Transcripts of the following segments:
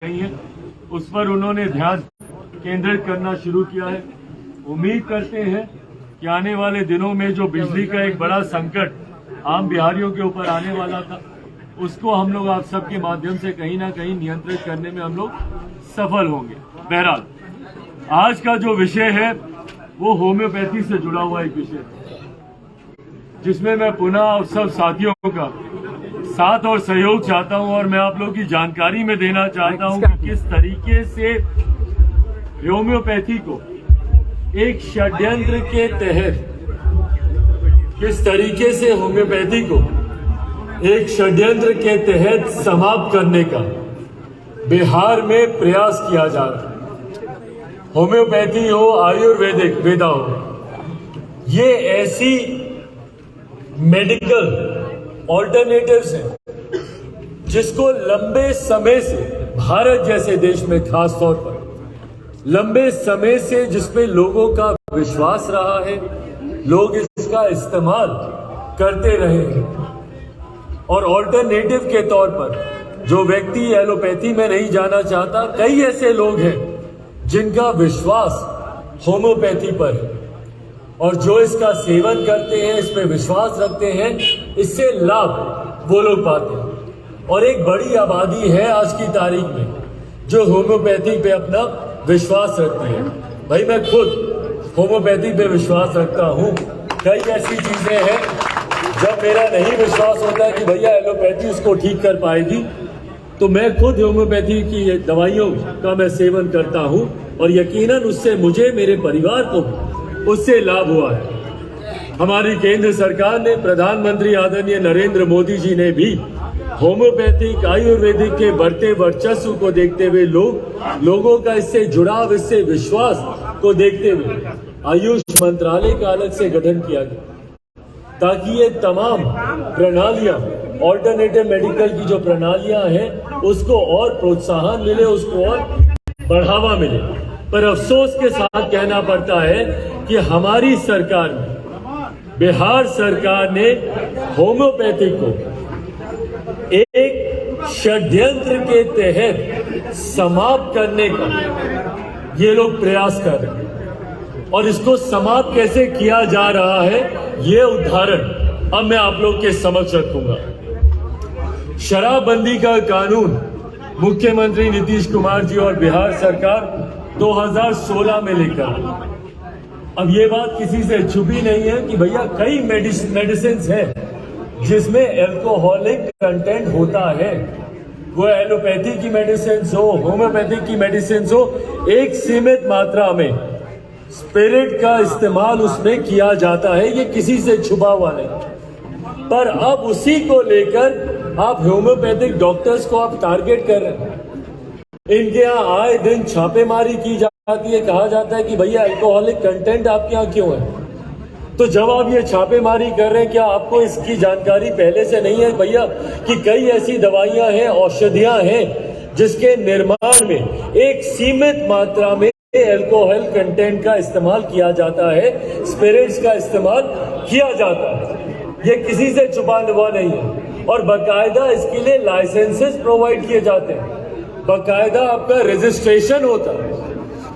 गई है उस पर उन्होंने ध्यान केंद्रित करना शुरू किया है। उम्मीद करते हैं कि आने वाले दिनों में जो बिजली का एक बड़ा संकट आम बिहारियों के ऊपर आने वाला था, उसको हम लोग आप सबके माध्यम से कहीं ना कहीं नियंत्रित करने में हम लोग सफल होंगे। बहरहाल आज का जो विषय है वो होम्योपैथी से जुड़ा हुआ एक विषय है, जिसमें मैं पुनः आप सब साथियों का साथ और सहयोग चाहता हूं और मैं आप लोगों की जानकारी में देना चाहता हूं कि किस तरीके से होम्योपैथी को एक षड्यंत्र के तहत समाप्त करने का बिहार में प्रयास किया जा रहा है। होम्योपैथी हो, आयुर्वेदिक वेदा हो, ये ऐसी मेडिकल ऑल्टरनेटिव्स हैं जिसको लंबे समय से भारत जैसे देश में खास तौर पर लंबे समय से जिसपे लोगों का विश्वास रहा है, लोग इसका इस्तेमाल करते रहे हैं। और ऑल्टरनेटिव के तौर पर जो व्यक्ति एलोपैथी में नहीं जाना चाहता, कई ऐसे लोग हैं जिनका विश्वास होम्योपैथी पर है और जो इसका सेवन करते हैं, इस पे विश्वास रखते हैं, इससे लाभ वो लोग पाते हैं। और एक बड़ी आबादी है आज की तारीख में जो होम्योपैथी पे अपना विश्वास रखती है। भाई मैं खुद होम्योपैथी पे विश्वास रखता हूँ। कई ऐसी चीजें हैं जब मेरा नहीं विश्वास होता है कि भैया एलोपैथी उसको ठीक कर पाएगी, तो मैं खुद होम्योपैथी की दवाइयों का मैं सेवन करता हूँ और यकीनन उससे मुझे, मेरे परिवार को उससे लाभ हुआ है। हमारी केंद्र सरकार ने, प्रधानमंत्री आदरणीय नरेंद्र मोदी जी ने भी होम्योपैथिक आयुर्वेदिक के बढ़ते वर्चस्व को देखते हुए लोगों का इससे जुड़ाव, इससे विश्वास को देखते हुए आयुष मंत्रालय का अलग से गठन किया गया ताकि ये तमाम प्रणालियां, ऑल्टरनेटिव मेडिकल की जो प्रणालियां हैं, उसको और प्रोत्साहन मिले, उसको और बढ़ावा मिले। पर अफसोस के साथ कहना पड़ता है कि हमारी सरकार ने, बिहार सरकार ने होम्योपैथी को एक षड्यंत्र के तहत समाप्त करने का ये लोग प्रयास कर रहे हैं। और इसको समाप्त कैसे किया जा रहा है, ये उदाहरण अब मैं आप लोग के समक्ष रखूंगा। शराबबंदी का कानून मुख्यमंत्री नीतीश कुमार जी और बिहार सरकार 2016 में लेकर, अब ये बात किसी से छुपी नहीं है कि भैया कई मेडिसिन हैं जिसमें एल्कोहलिक कंटेंट होता है। वो एलोपैथी की मेडिसिन हो, होम्योपैथिक की मेडिसिन हो, एक सीमित मात्रा में स्पिरिट का इस्तेमाल उसमें किया जाता है, ये किसी से छुपा हुआ नहीं। पर अब उसी को लेकर आप होम्योपैथिक डॉक्टर्स को आप टारगेट कर रहे हैं। इनके यहाँ आए दिन छापेमारी की जाती है, कहा जाता है कि भैया अल्कोहलिक कंटेंट आपके यहाँ क्यों है। तो जब आप ये छापेमारी कर रहे हैं, क्या आपको इसकी जानकारी पहले से नहीं है भैया कि कई ऐसी दवाइयां हैं, औषधियां हैं जिसके निर्माण में एक सीमित मात्रा में अल्कोहल कंटेंट का इस्तेमाल किया जाता है, स्पिरिट्स का इस्तेमाल किया जाता है। ये किसी से छुपाने हुआ नहीं है। और बाकायदा इसके लिए लाइसेंसेस प्रोवाइड किए जाते हैं, बाकायदा आपका रजिस्ट्रेशन होता है।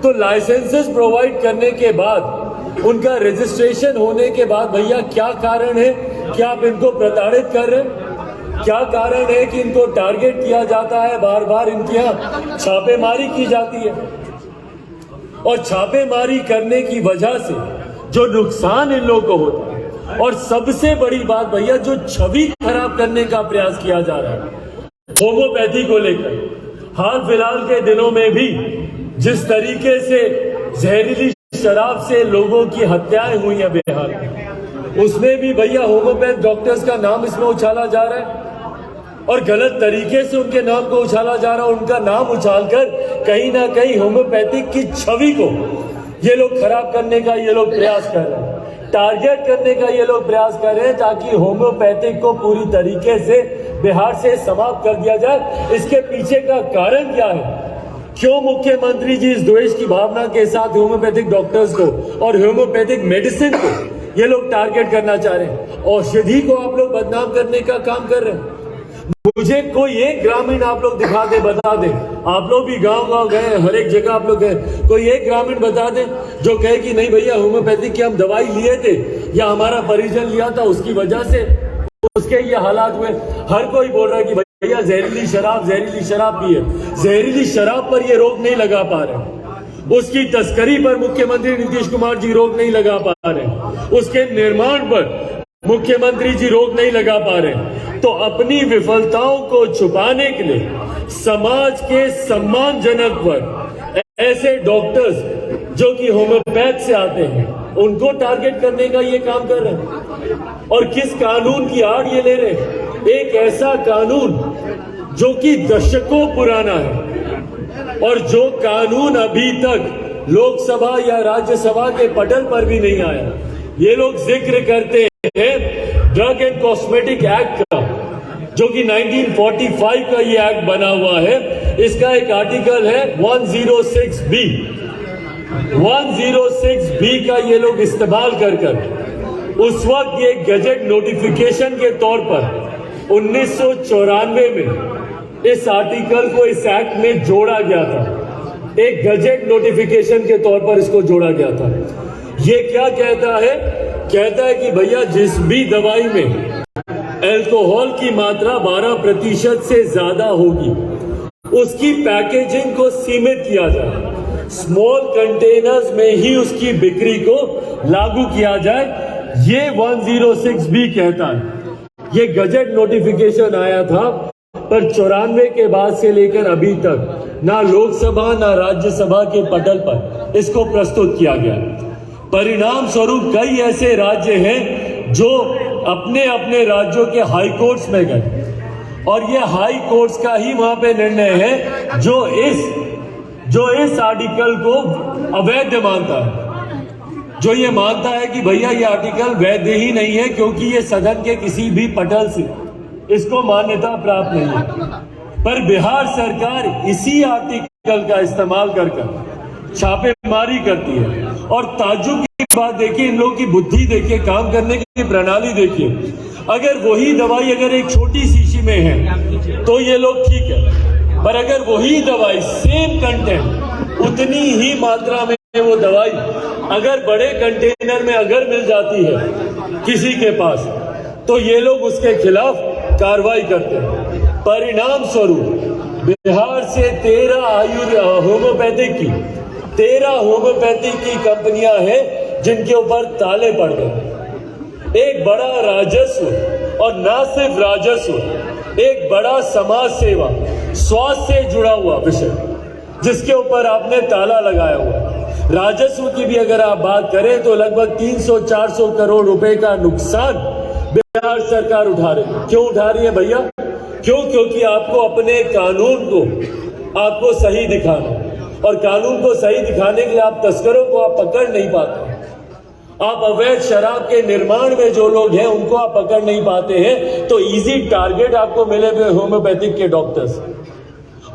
तो लाइसेंसेस प्रोवाइड करने के बाद, उनका रजिस्ट्रेशन होने के बाद भैया क्या कारण है कि आप इनको प्रताड़ित कर रहे हैं? क्या कारण है कि इनको टारगेट किया जाता है, बार बार इनके यहाँ छापेमारी की जाती है? और छापेमारी करने की वजह से जो नुकसान इन लोगों को होता है, और सबसे बड़ी बात भैया जो छवि खराब करने का प्रयास किया जा रहा है होम्योपैथी को लेकर। हाल फिलहाल के दिनों में भी जिस तरीके से जहरीली शराब से लोगों की हत्याएं हुई हैं बिहार में, उसमें भी भैया होम्योपैथ डॉक्टर्स का नाम इसमें उछाला जा रहा है और गलत तरीके से उनके नाम को उछाला जा रहा है। उनका नाम उछालकर कहीं ना कहीं होम्योपैथिक की छवि को ये लोग खराब करने का ये लोग प्रयास कर रहे हैं, टारगेट करने का ये लोग प्रयास कर रहे हैं ताकि होम्योपैथिक को पूरी तरीके से बिहार से समाप्त कर दिया जाए। इसके पीछे का कारण क्या है? क्यों मुख्यमंत्री जी इस द्वेष की भावना के साथ होम्योपैथिक डॉक्टर्स को और होम्योपैथिक मेडिसिन को ये लोग टारगेट करना चाह रहे हैं? औषधि को आप लोग बदनाम करने का काम कर रहे हैं। मुझे कोई एक ग्रामीण आप लोग दिखा दे, बता दे। आप लोग भी गांव गए, हर एक जगह आप लोग गए, कोई एक ग्रामीण बता दे जो कहे कि नहीं भैया होम्योपैथिक की हम दवाई लिए थे या हमारा परिजन लिया था, उसकी वजह से उसके ये हालात हुए। हर कोई बोल रहा है कि भैया जहरीली शराब पिए। जहरीली शराब पर ये रोक नहीं लगा पा रहे, उसकी तस्करी पर मुख्यमंत्री नीतीश कुमार जी रोक नहीं लगा पा रहे, उसके निर्माण पर मुख्यमंत्री जी रोक नहीं लगा पा रहे। तो अपनी विफलताओं को छुपाने के लिए समाज के सम्मानजनक वर्ग, ऐसे डॉक्टर्स जो कि होम्योपैथ से आते हैं, उनको टारगेट करने का ये काम कर रहे हैं। और किस कानून की आड़ ये ले रहे हैं? एक ऐसा कानून जो कि दशकों पुराना है और जो कानून अभी तक लोकसभा या राज्यसभा के पटल पर भी नहीं आया। ये लोग जिक्र करते हैं ड्रग एंड कॉस्मेटिक एक्ट का, जो कि 1945 का ये एक्ट बना हुआ है। इसका एक आर्टिकल है 106B। 106B का ये लोग इस्तेमाल कर उस वक्त ये गजेट नोटिफिकेशन के तौर पर 1994 में इस आर्टिकल को इस एक्ट में जोड़ा गया था। एक गजेट नोटिफिकेशन के तौर पर इसको जोड़ा गया था। ये क्या कहता है? कहता है कि भैया जिस भी दवाई में अल्कोहल की मात्रा 12% से ज्यादा होगी, उसकी पैकेजिंग को सीमित किया जाए, स्मॉल कंटेनर्स में ही उसकी बिक्री को लागू किया जाए। ये 106B कहता है। ये गजेट नोटिफिकेशन आया था, पर 94 के बाद से लेकर अभी तक ना लोकसभा ना राज्यसभा के पटल पर इसको प्रस्तुत किया गया। परिणाम स्वरूप कई ऐसे राज्य हैं जो अपने अपने राज्यों के हाई कोर्ट्स में गए और ये हाई कोर्ट्स का ही वहां पे निर्णय है जो इस आर्टिकल को अवैध मानता है, जो ये मानता है कि भैया ये आर्टिकल वैध ही नहीं है क्योंकि ये सदन के किसी भी पटल से इसको मान्यता प्राप्त नहीं है। पर बिहार सरकार इसी आर्टिकल का इस्तेमाल कर छापेमारी करती है। और ताज्जुब की बात देखिए, इन लोगों की बुद्धि देखिए, काम करने की प्रणाली देखिए। अगर वही दवाई अगर एक छोटी शीशी में है तो ये लोग ठीक है, पर अगर वही दवाई सेम कंटेंट उतनी ही मात्रा में वो दवाई अगर बड़े कंटेनर में अगर मिल जाती है किसी के पास, तो ये लोग उसके खिलाफ कार्रवाई करते हैं। परिणाम स्वरूप बिहार से 13 होम्योपैथिक की कंपनियां हैं जिनके ऊपर ताले पड़ गए। एक बड़ा राजस्व, और ना सिर्फ राजस्व, एक बड़ा समाज सेवा, स्वास्थ्य से जुड़ा हुआ विषय जिसके ऊपर आपने ताला लगाया हुआ। राजस्व की भी अगर आप बात करें तो लगभग 300-400 करोड़ रुपए का नुकसान बिहार सरकार उठा रही है। क्यों उठा रही है भैया? क्योंकि आपको अपने कानून को आपको सही दिखाना, और कानून को सही दिखाने के लिए आप तस्करों को आप पकड़ नहीं पाते। आप अवैध शराब के निर्माण में जो लोग हैं उनको आप पकड़ नहीं पाते हैं, तो इजी टारगेट आपको मिले हुए होम्योपैथिक के डॉक्टर्स,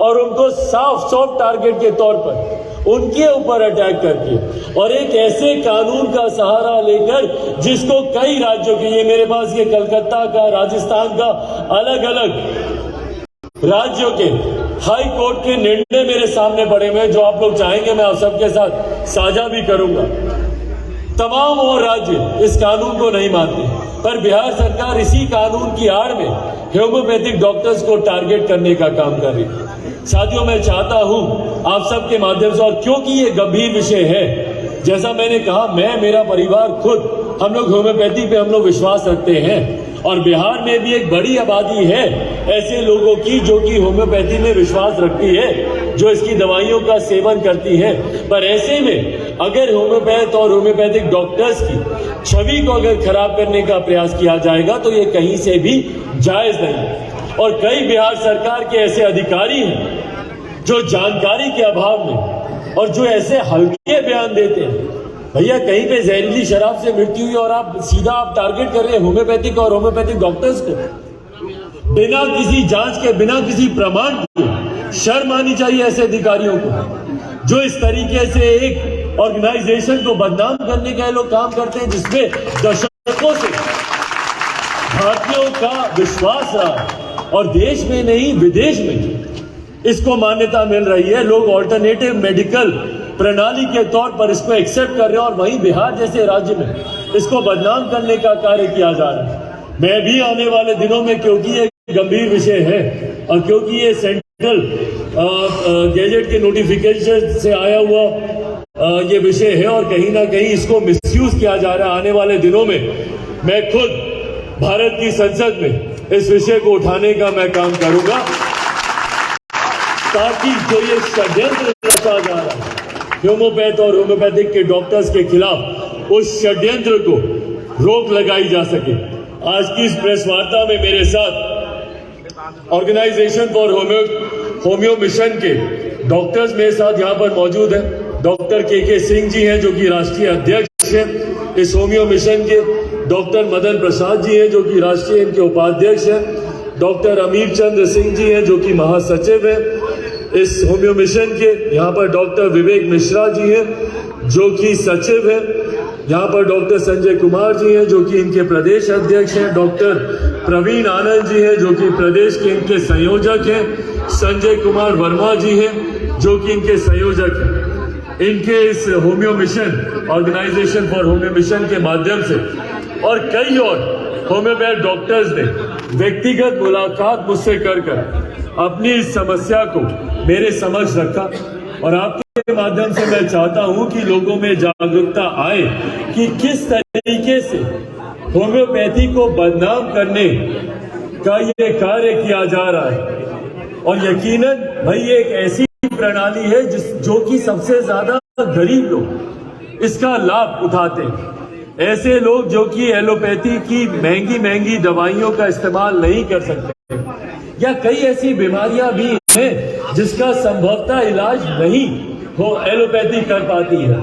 और उनको साफ टारगेट के तौर पर उनके ऊपर अटैक करके, और एक ऐसे कानून का सहारा लेकर जिसको कई राज्यों के, ये मेरे पास ये कलकत्ता का, राजस्थान का, अलग अलग राज्यों के हाई कोर्ट के निर्णय मेरे सामने पड़े हुए, जो आप लोग चाहेंगे मैं आप सबके साथ साझा भी करूंगा। तमाम और राज्य इस कानून को नहीं मानते, पर बिहार सरकार इसी कानून की आड़ में होम्योपैथिक डॉक्टर्स को टारगेट करने का काम कर रही है। साथियों, मैं चाहता हूं आप सबके माध्यम से, और क्योंकि ये गंभीर विषय है, जैसा मैंने कहा, मैं, मेरा परिवार, खुद हम लोग होम्योपैथी पे हम लोग विश्वास रखते हैं, और बिहार में भी एक बड़ी आबादी है ऐसे लोगों की जो कि होम्योपैथी में विश्वास रखती है, जो इसकी दवाइयों का सेवन करती है। पर ऐसे में अगर होम्योपैथ और होम्योपैथिक डॉक्टर्स की छवि को अगर खराब करने का प्रयास किया जाएगा तो ये कहीं से भी जायज नहीं। और कई बिहार सरकार के ऐसे अधिकारी हैं जो जानकारी के अभाव में और जो ऐसे हल्के बयान देते हैं। भैया, कहीं पे जहरीली शराब से मृत्यु हुई और आप सीधा टारगेट कर रहे हैं होम्योपैथिक और होम्योपैथिक डॉक्टर्स को, बिना किसी जांच के, बिना किसी प्रमाण के। शर्म आनी चाहिए ऐसे अधिकारियों को जो इस तरीके से एक ऑर्गेनाइजेशन को बदनाम करने का लोग काम करते हैं, जिसमें दशकों से भारतीयों का विश्वास रहा। और देश में नहीं विदेश में इसको मान्यता मिल रही है। लोग ऑल्टरनेटिव मेडिकल प्रणाली के तौर पर इसको एक्सेप्ट कर रहे हैं और वहीं बिहार जैसे राज्य में इसको बदनाम करने का कार्य किया जा रहा है। मैं भी आने वाले दिनों में, क्योंकि ये गंभीर विषय है और क्योंकि ये सेंट्रल गैजेट के नोटिफिकेशन से आया हुआ ये विषय है और कहीं ना कहीं इसको मिसयूज किया जा रहा है, आने वाले दिनों में मैं खुद भारत की संसद में इस विषय को उठाने का मैं काम करूंगा, ताकि जो ये षड्यंत्र रचा जा रहा है होम्योपैथ और होम्योपैथिक के डॉक्टर्स के खिलाफ, उस षड्यंत्र को रोक लगाई जा सके। आज की इस प्रेस वार्ता में मेरे साथ ऑर्गेनाइजेशन फॉर होम्यो मिशन के डॉक्टर्स मेरे साथ यहाँ पर मौजूद हैं। डॉक्टर के सिंह जी हैं जो कि राष्ट्रीय अध्यक्ष हैं इस होम्यो मिशन के, डॉक्टर मदन प्रसाद जी हैं जो कि राष्ट्रीय इनके उपाध्यक्ष हैं, डॉक्टर अमीर चंद्र सिंह जी हैं जो कि महासचिव हैं इस होम्यो मिशन के, यहाँ पर डॉक्टर विवेक मिश्रा जी हैं जो कि सचिव हैं, यहाँ पर डॉक्टर संजय कुमार जी हैं जो कि इनके प्रदेश अध्यक्ष हैं, डॉक्टर प्रवीण आनंद जी हैं जो कि प्रदेश के इनके संयोजक हैं, संजय कुमार वर्मा जी हैं जो कि इनके संयोजक हैं। इनके इस Homeo Mission, Organisation for Homeo Mission के माध्यम से और कई और होम्योपैथ डॉक्टर्स ने व्यक्तिगत मुलाकात मुझसे कर अपनी इस समस्या को मेरे समक्ष रखा और आपके माध्यम से मैं चाहता हूं कि लोगों में जागरूकता आए कि किस तरीके से होम्योपैथी को बदनाम करने का ये कार्य किया जा रहा है। और यकीनन भाई ये एक ऐसी प्रणाली है जो कि सबसे ज्यादा गरीब लोग इसका लाभ उठाते हैं। ऐसे लोग जो कि एलोपैथी की महंगी दवाइयों का इस्तेमाल नहीं कर सकते, या कई ऐसी बीमारियां भी हैं जिसका संभवतः इलाज नहीं हो एलोपैथी कर पाती है,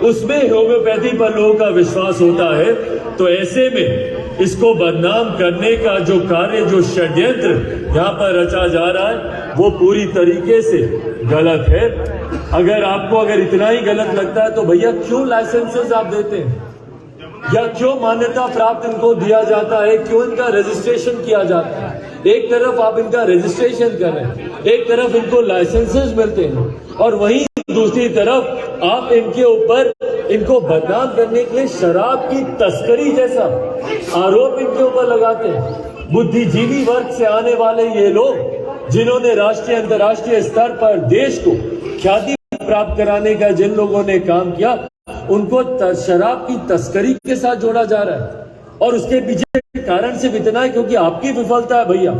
उसमें होम्योपैथी पर लोगों का विश्वास होता है। तो ऐसे में इसको बदनाम करने का जो कार्य, जो षड्यंत्र यहाँ पर रचा जा रहा है वो पूरी तरीके से गलत है। अगर इतना ही गलत लगता है तो भैया क्यों लाइसेंसेस आप देते हैं, या क्यों मान्यता प्राप्त इनको दिया जाता है, क्यों इनका रजिस्ट्रेशन किया जाता है। एक तरफ आप इनका रजिस्ट्रेशन कर रहे हैं, एक तरफ इनको लाइसेंसेस मिलते हैं और वहीं दूसरी तरफ आप इनके ऊपर इनको बदनाम करने के लिए शराब की तस्करी जैसा आरोप इनके ऊपर लगाते हैं। बुद्धिजीवी वर्ग से आने वाले ये लोग जिन्होंने राष्ट्रीय अंतर्राष्ट्रीय स्तर पर देश को ख्याति प्राप्त कराने का जिन लोगों ने काम किया, उनको शराब की तस्करी के साथ जोड़ा जा रहा है। और उसके पीछे कारण सिर्फ इतना है क्योंकि आपकी विफलता है भैया,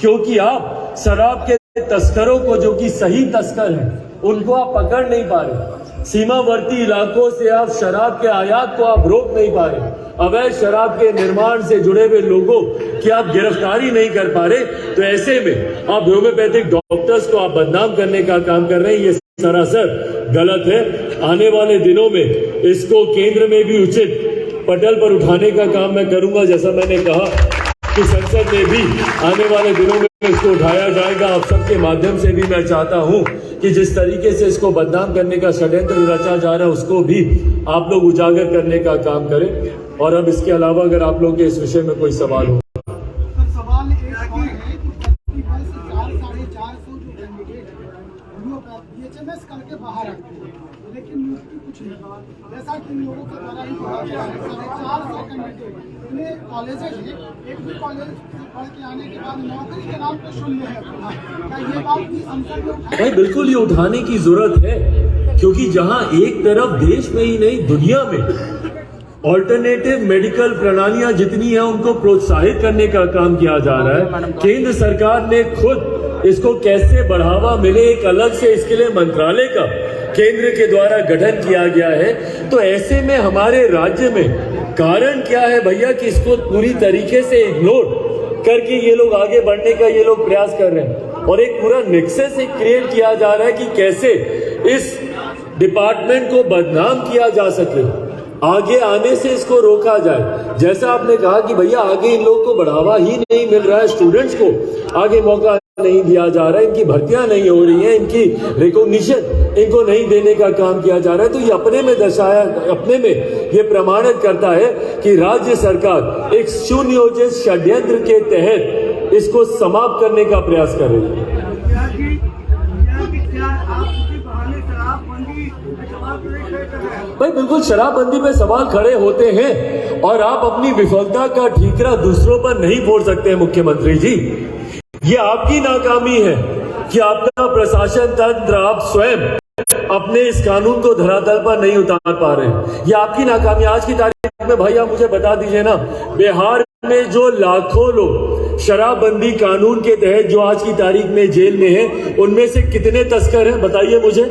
क्योंकि आप शराब के तस्करों को, जो कि सही तस्कर हैं, उनको आप पकड़ नहीं पा रहे। सीमावर्ती इलाकों से आप शराब के आयात को आप रोक नहीं पा रहे। अवैध शराब के निर्माण से जुड़े हुए लोगों की आप गिरफ्तारी नहीं कर पा रहे। तो ऐसे में आप होम्योपैथिक डॉक्टर्स को आप बदनाम करने का काम कर रहे हैं, ये सरासर गलत है। आने वाले दिनों में इसको केंद्र में भी उचित पटल पर उठाने का काम मैं करूंगा। जैसा मैंने कहा कि संसद में भी आने वाले दिनों में इसको उठाया जाएगा। आप सबके माध्यम से भी मैं चाहता हूं कि जिस तरीके से इसको बदनाम करने का षड्यंत्र रचा जा रहा है उसको भी आप लोग उजागर करने का काम करें। और अब इसके अलावा अगर आप लोगों के इस विषय में कोई सवाल हो। सवाल एक है कि 450 जो कैंडिडेट बीएचएमएस करके बाहर आते हैं, लेकिन नियुक्ति कुछ नहीं। जैसा कि लोगों के द्वारा ही कहा गया है, 450 कैंडिडेट इतने कॉलेजेस हैं, एक भी कॉलेज पढ़ के आने के बाद नौकरी के नाम पर शून्य है। क्या ये बात भी संसद में उठाई? बिल्कुल ये उठाने की जरूरत है, क्योंकि जहां एक तरफ देश में ही नहीं दुनिया में ऑल्टरनेटिव मेडिकल प्रणालियां जितनी हैं उनको प्रोत्साहित करने का काम किया जा रहा है। केंद्र सरकार ने खुद इसको कैसे बढ़ावा मिले, एक अलग से इसके लिए मंत्रालय का केंद्र के द्वारा गठन किया गया है। तो ऐसे में हमारे राज्य में कारण क्या है भैया कि इसको पूरी तरीके से इग्नोर करके ये लोग आगे बढ़ने का ये लोग प्रयास कर रहे हैं, और एक पूरा नेक्सस क्रिएट किया जा रहा है कि कैसे इस डिपार्टमेंट को बदनाम किया जा सके, आगे आने से इसको रोका जाए। जैसा आपने कहा कि भैया आगे इन लोगों को बढ़ावा ही नहीं मिल रहा है, स्टूडेंट्स को आगे मौका नहीं दिया जा रहा है, इनकी भर्तियां नहीं हो रही हैं, इनकी रिकॉग्निशन इनको नहीं देने का काम किया जा रहा है। तो ये अपने में ये प्रमाणित करता है कि राज्य सरकार एक सुनियोजित षड्यंत्र के तहत इसको समाप्त करने का प्रयास कर रही है। भाई बिल्कुल शराबबंदी पे सवाल खड़े होते हैं और आप अपनी विफलता का ठीकरा दूसरों पर नहीं फोड़ सकते हैं मुख्यमंत्री जी। ये आपकी नाकामी है कि आपका प्रशासन तंत्र, आप स्वयं अपने इस कानून को धरातल पर नहीं उतार पा रहे हैं। ये आपकी नाकामी। आज की तारीख में भाई आप मुझे बता दीजिए ना, बिहार में जो लाखों लोग शराबबंदी कानून के तहत जो आज की तारीख में जेल में हैं, उनमें से कितने तस्कर हैं बताइए मुझे,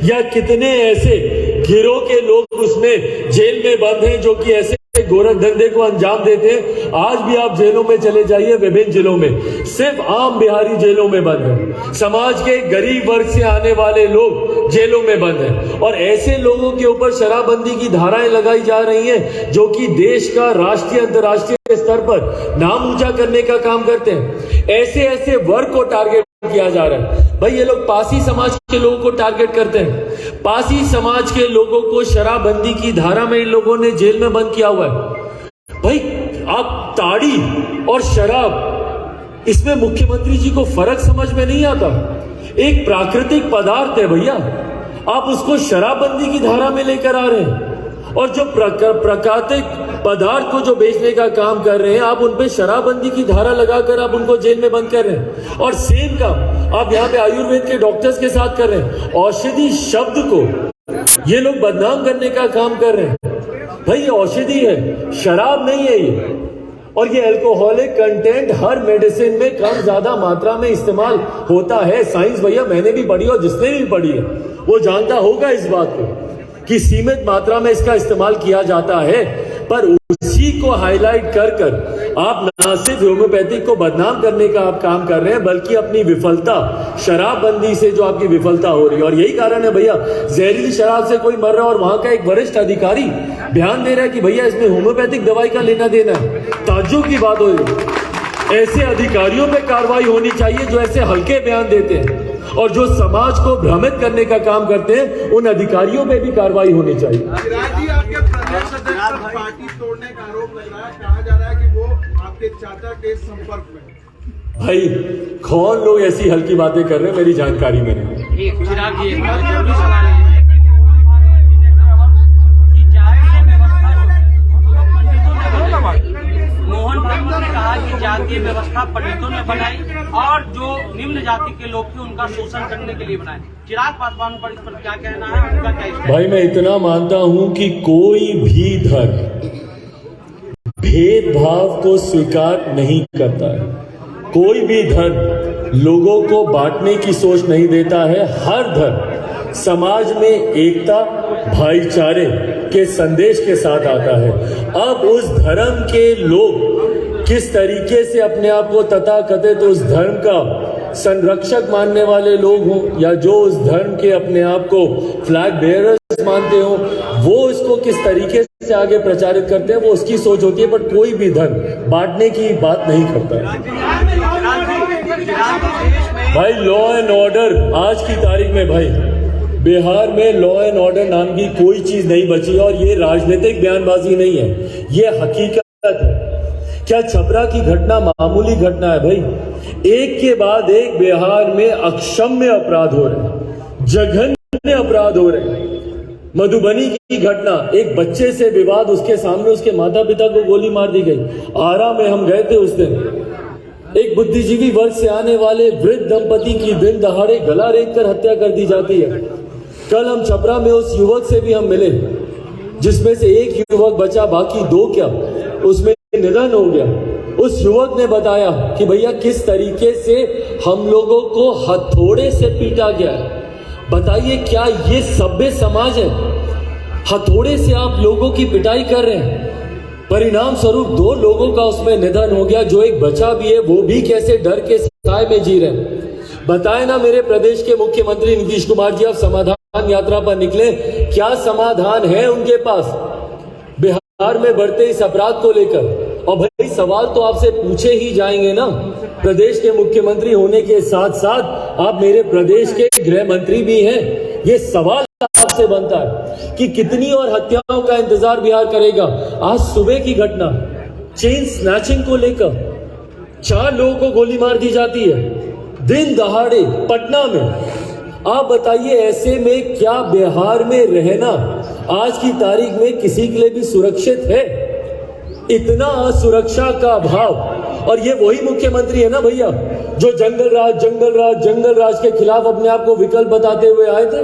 या कितने ऐसे गिरोह के लोग उसमें जेल में बंद हैं जो कि ऐसे गोरख धंधे को अंजाम देते हैं। आज भी आप जेलों में चले जाइए, विभिन्न जिलों में सिर्फ आम बिहारी जेलों में बंद है। समाज के गरीब वर्ग से आने वाले लोग जेलों में बंद हैं और ऐसे लोगों के ऊपर शराबबंदी की धाराएं लगाई जा रही हैं जो कि देश का राष्ट्रीय अंतर्राष्ट्रीय स्तर पर नाम ऊंचा करने का काम करते हैं। ऐसे वर्ग को टारगेट किया जा रहा है। भाई ये लोग पासी समाज के लोगों को टारगेट करते हैं। पासी समाज के लोगों को शराबबंदी की धारा में इन लोगों ने जेल में बंद किया हुआ है। भाई आप ताड़ी और शराब, इसमें मुख्यमंत्री जी को फर्क समझ में नहीं आता। एक प्राकृतिक पदार्थ है भैया, आप उसको शराबबंदी की धारा में लेकर आ रहे हैं और जो प्राकृतिक पदार्थ को जो बेचने का काम कर रहे हैं आप उन पे शराबबंदी की धारा लगाकर आप उनको जेल में बंद कर रहे हैं। और सेम काम आप यहाँ पे आयुर्वेद के डॉक्टर्स के साथ कर रहे हैं। औषधि शब्द को ये लोग बदनाम करने का काम कर रहे हैं। भाई ये औषधि है, शराब नहीं है ये। और ये अल्कोहलिक कंटेंट हर मेडिसिन में कम ज्यादा मात्रा में इस्तेमाल होता है। साइंस भैया मैंने भी पढ़ी और जिसने भी पढ़ी है वो जानता होगा इस बात को कि सीमित मात्रा में इसका इस्तेमाल किया जाता है। पर उसी को हाईलाइट कर आप न सिर्फ होम्योपैथिक को बदनाम करने का आप काम कर रहे हैं बल्कि अपनी विफलता, शराबबंदी से जो आपकी विफलता हो रही है, और यही कारण है भैया जहरीली शराब से कोई मर रहा है और वहां का एक वरिष्ठ अधिकारी ध्यान दे रहा है कि भैया इसमें होम्योपैथिक दवाई का लेना देना है। ताज्जुब की बात हो रही। ऐसे अधिकारियों पे कार्रवाई होनी चाहिए जो ऐसे हल्के बयान देते हैं और जो समाज को भ्रमित करने का काम करते हैं, उन अधिकारियों पे भी कार्रवाई होनी चाहिए। आपके प्रदेश अध्यक्ष पर पार्टी तोड़ने का आरोप लग रहा है, कहा जा रहा है कि वो आपके चाचा के संपर्क में। भाई कौन लोग ऐसी हल्की बातें कर रहे हैं मेरी जानकारी में नहीं। मोहन भागवत ने कहा कि जातीय व्यवस्था पंडितों ने बनाई और जो निम्न जाति के लोग थे उनका शोषण करने के लिए बनाए। चिराग पासवान पर इस पर क्या कहना है, उनका क्या इस्तेमाल? भाई मैं इतना मानता हूं कि कोई भी धर्म भेदभाव को स्वीकार नहीं करता है। कोई भी धर्म लोगों को बांटने की सोच नहीं देता है। हर धर्म समाज में एकता, भाईचारे के संदेश के साथ आता है। अब उस धर्म के लोग किस तरीके से अपने आप को तथाकथित उस धर्म का संरक्षक मानने वाले लोग हों या जो उस धर्म के अपने आप को फ्लैग बेयरर्स मानते हो, वो इसको किस तरीके से आगे प्रचारित करते हैं वो उसकी सोच होती है। बट कोई भी धर्म बांटने की बात नहीं करता है। भाई लॉ एंड ऑर्डर आज की तारीख में भाई बिहार में लॉ एंड ऑर्डर नाम की कोई चीज नहीं बची और ये राजनीतिक बयानबाजी नहीं है, ये हकीकत है। क्या छपरा की घटना मामूली घटना है भाई? एक के बाद एक बिहार में अक्षम्य अपराध हो रहे हैं, जघन्य अपराध हो रहे हैं। मधुबनी की घटना, एक बच्चे से विवाद, उसके सामने उसके माता पिता को गोली मार दी गई। आरा में हम गए थे उस दिन, एक बुद्धिजीवी वर्ग से आने वाले वृद्ध दंपति की दिन दहाड़े गला रेत कर हत्या कर दी जाती है। कल हम छपरा में उस युवक से भी हम मिले जिसमें से एक युवक बचा, बाकी दो क्या उसमें निधन हो गया। उस युवक ने बताया कि भैया किस तरीके से हम लोगों को हथौड़े से पीटा गया है। बताइए क्या ये सभ्य समाज है? हथौड़े से आप लोगों की पिटाई कर रहे हैं। परिणाम स्वरूप 2 लोगों का उसमें निधन हो गया। जो एक बचा भी है वो भी कैसे डर के साए में जी रहे हैं। बताए ना मेरे प्रदेश के मुख्यमंत्री नीतीश कुमार जी, आप समाधान यात्रा पर निकले, क्या समाधान है उनके पास बिहार में बढ़ते इस अपराध को लेकर? और भाई सवाल तो आपसे पूछे ही जाएंगे ना, प्रदेश के मुख्यमंत्री होने के साथ साथ आप मेरे प्रदेश के गृह मंत्री भी हैं। ये सवाल आपसे बनता है कि कितनी और हत्याओं का इंतजार बिहार करेगा। आज सुबह की घटना चेन स्नैचिंग को लेकर, 4 लोगों को गोली मार दी जाती है दिन दहाड़े पटना में। आप बताइए ऐसे में क्या बिहार में रहना आज की तारीख में किसी के लिए भी सुरक्षित है? इतना सुरक्षा का अभाव। और ये वही मुख्यमंत्री है ना भैया जो जंगल राज के खिलाफ अपने आप को विकल्प बताते हुए आए थे।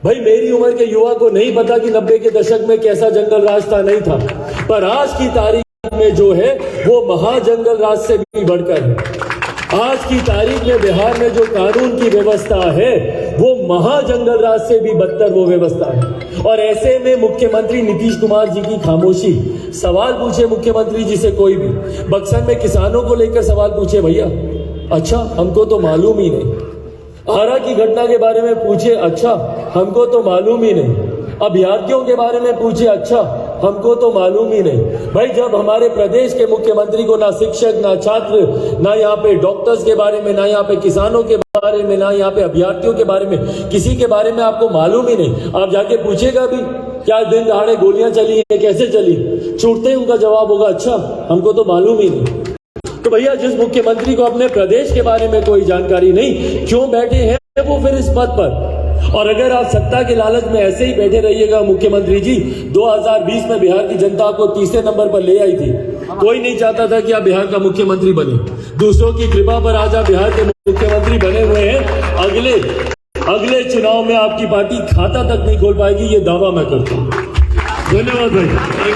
भाई मेरी उम्र के युवा को नहीं पता कि 90 के दशक में कैसा जंगल राज था, नहीं था, पर आज की तारीख में जो है वो महाजंगल राज से भी बढ़कर है। आज की तारीख में बिहार में जो कानून की व्यवस्था है वो महाजंगल राज से भी बदतर वो व्यवस्था है। और ऐसे में मुख्यमंत्री नीतीश कुमार जी की खामोशी। सवाल पूछे मुख्यमंत्री जी से कोई भी, बक्सर में किसानों को लेकर सवाल पूछे भैया, अच्छा हमको तो मालूम ही नहीं। आरा की घटना के बारे में पूछे, अच्छा हमको तो मालूम ही नहीं। अभ्यर्थियों के बारे में पूछे, अच्छा हमको तो मालूम ही नहीं। भाई जब हमारे प्रदेश के मुख्यमंत्री को ना शिक्षक, ना छात्र, ना यहाँ पे डॉक्टर्स के बारे में, ना यहाँ पे किसानों के बारे में, ना यहाँ पे अभ्यर्थियों के बारे में, किसी के बारे में आपको मालूम ही नहीं, आप जाके पूछेगा भी क्या दिन दहाड़े गोलियां चली है, कैसे चली, छूटते ही उनका जवाब होगा अच्छा हमको तो मालूम ही नहीं। तो भैया जिस मुख्यमंत्री को अपने प्रदेश के बारे में कोई जानकारी नहीं, क्यों बैठे हैं वो फिर इस पद पर? और अगर आप सत्ता के लालच में ऐसे ही बैठे रहिएगा मुख्यमंत्री जी, 2020 में बिहार की जनता आपको तीसरे नंबर पर ले आई थी। कोई नहीं चाहता था कि आप बिहार का मुख्यमंत्री बने। दूसरों की कृपा पर आज आप बिहार के मुख्यमंत्री बने हुए हैं। अगले चुनाव में आपकी पार्टी खाता तक नहीं खोल पाएगी, ये दावा मैं करता हूँ। धन्यवाद भाई।